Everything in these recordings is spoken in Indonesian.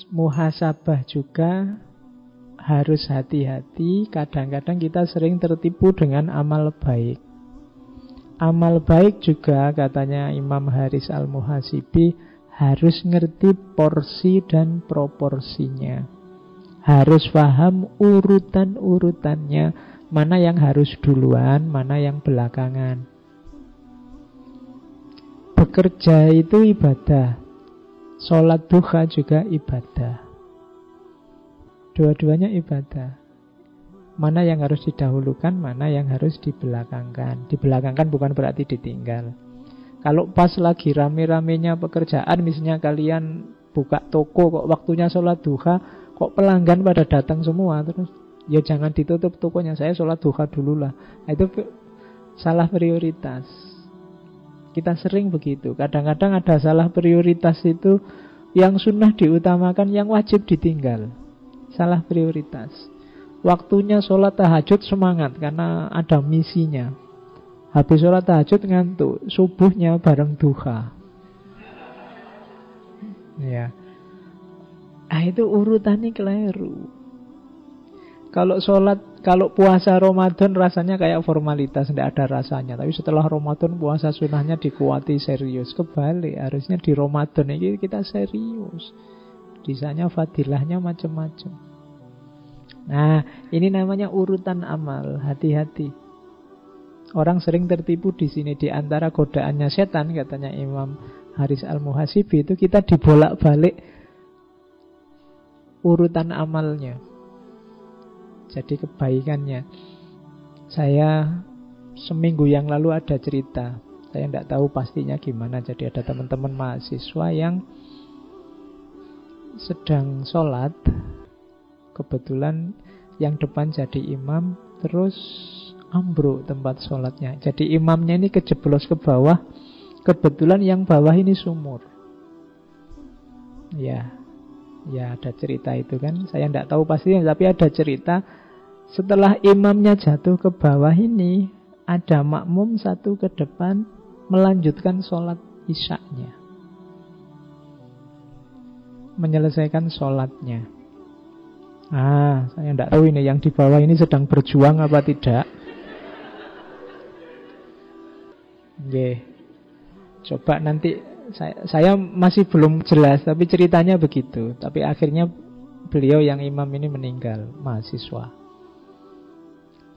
muhasabah juga harus hati-hati. Kadang-kadang kita sering tertipu dengan amal baik. Amal baik juga, katanya Imam Haris Al-Muhasibi, harus ngerti porsi dan proporsinya. Harus paham urutan-urutannya, mana yang harus duluan, mana yang belakangan. Bekerja itu ibadah, sholat duha juga ibadah. Dua-duanya ibadah. Mana yang harus didahulukan, mana yang harus dibelakangkan. Dibelakangkan bukan berarti ditinggal. Kalau pas lagi rame-ramenya pekerjaan, misalnya kalian buka toko kok waktunya sholat duha, kok pelanggan pada datang semua, terus ya jangan ditutup tokonya, saya sholat duha dulu lah. Itu salah prioritas. Kita sering begitu. Kadang-kadang ada salah prioritas itu, yang sunnah diutamakan, yang wajib ditinggal. Salah prioritas. Waktunya sholat tahajud semangat karena ada misinya. Habis sholat tahajud ngantuk, subuhnya bareng duha. Ya. Itu urutannya keliru. Kalau puasa Ramadan rasanya kayak formalitas, tidak ada rasanya. Tapi setelah Ramadan puasa sunnahnya dikuati serius. Kebalik, harusnya di Ramadan ini kita serius. Di sana fadilahnya macam-macam. Nah, ini namanya urutan amal. Hati-hati. Orang sering tertipu di sini. Di antara godaannya setan, katanya Imam Haris Al-Muhasibi, itu kita dibolak-balik urutan amalnya. Jadi kebaikannya. Saya seminggu yang lalu ada cerita. Saya tidak tahu pastinya gimana. Jadi ada teman-teman mahasiswa yang sedang sholat. Kebetulan yang depan jadi imam, terus ambruk tempat sholatnya. Jadi imamnya ini kejeblos ke bawah. Kebetulan yang bawah ini sumur. Ya ada cerita itu kan. Saya tidak tahu pastinya, tapi ada cerita. Setelah imamnya jatuh ke bawah ini, ada makmum satu ke depan melanjutkan sholat isyaknya, menyelesaikan sholatnya. Saya tidak tahu ini yang di bawah ini sedang berjuang apa tidak. Coba nanti saya masih belum jelas, tapi ceritanya begitu. Tapi akhirnya beliau yang imam ini meninggal, mahasiswa.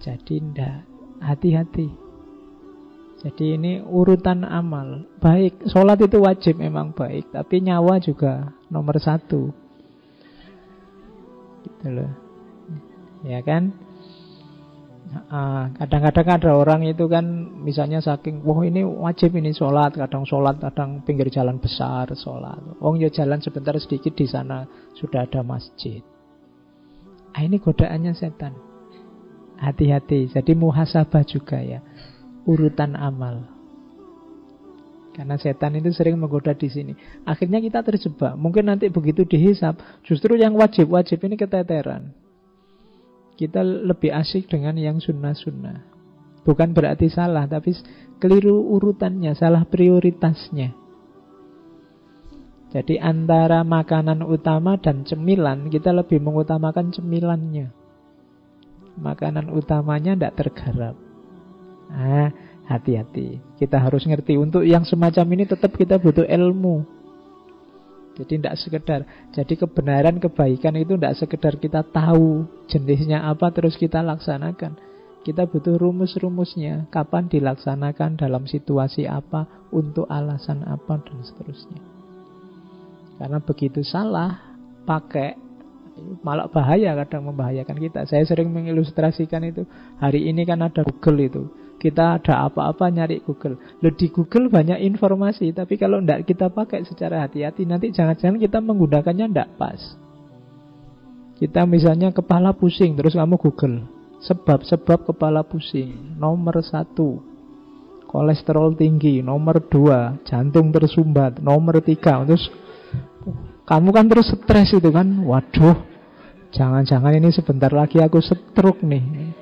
Jadi tidak, hati-hati. Jadi ini urutan amal. Baik, sholat itu wajib memang baik, tapi nyawa juga nomor satu. Gitu loh. Ya kan? Kadang-kadang ada orang itu kan, misalnya saking wah ini wajib ini sholat, kadang pinggir jalan besar sholat. Ya jalan sebentar sedikit di sana sudah ada masjid. Ini godaannya setan. Hati-hati. Jadi muhasabah juga ya, urutan amal. Karena setan itu sering menggoda di sini. Akhirnya kita terjebak. Mungkin nanti begitu dihisab, justru yang wajib-wajib ini keteteran. Kita lebih asik dengan yang sunnah-sunnah. Bukan berarti salah, tapi keliru urutannya, salah prioritasnya. Jadi antara makanan utama dan cemilan, kita lebih mengutamakan cemilannya. Makanan utamanya tidak tergarap. Hati-hati. Kita harus ngerti. Untuk yang semacam ini tetap kita butuh ilmu. Jadi tidak sekedar. Jadi kebenaran, kebaikan itu tidak sekedar kita tahu jenisnya apa terus kita laksanakan. Kita butuh rumus-rumusnya. Kapan dilaksanakan, dalam situasi apa, untuk alasan apa, dan seterusnya. Karena begitu salah pakai, malah bahaya, kadang membahayakan kita. Saya sering mengilustrasikan itu. Hari ini kan ada Google itu. Kita ada apa-apa nyari Google. Di Google banyak informasi, tapi kalau tidak kita pakai secara hati-hati, nanti jangan-jangan kita menggunakannya tidak pas. Kita misalnya kepala pusing, terus kamu Google sebab-sebab kepala pusing. Nomor 1, kolesterol tinggi. Nomor 2, jantung tersumbat. Nomor 3, terus kamu kan terus stres itu kan. Waduh, jangan-jangan ini sebentar lagi aku stroke nih.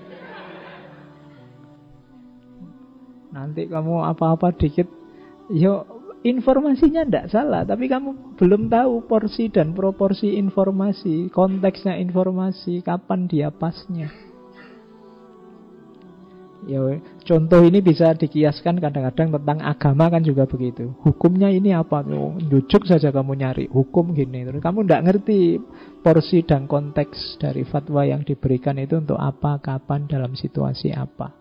Nanti kamu apa-apa dikit, yuk Informasinya tidak salah, tapi kamu belum tahu porsi dan proporsi informasi, konteksnya informasi, kapan dia pasnya. Ya, contoh ini bisa dikiaskan kadang-kadang tentang agama kan juga begitu. Hukumnya ini apa? Jujuk saja kamu nyari hukum gini, terus kamu tidak ngerti porsi dan konteks dari fatwa yang diberikan itu untuk apa, kapan, dalam situasi apa.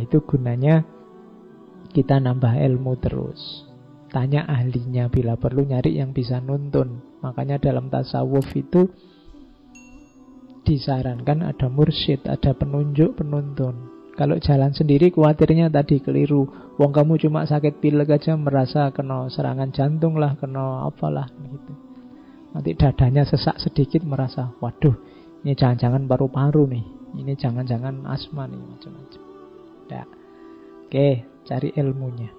Itu gunanya kita nambah ilmu terus. Tanya ahlinya, bila perlu nyari yang bisa nuntun. Makanya dalam tasawuf itu disarankan ada mursyid, ada penunjuk, penuntun. Kalau jalan sendiri khawatirnya tadi keliru. Wong kamu cuma sakit pilek aja merasa kena serangan jantung lah, kena apalah gitu. Nanti dadanya sesak sedikit merasa, waduh, ini jangan-jangan paru-paru nih, ini jangan-jangan asma nih, macam-macam. Oke, cari ilmunya.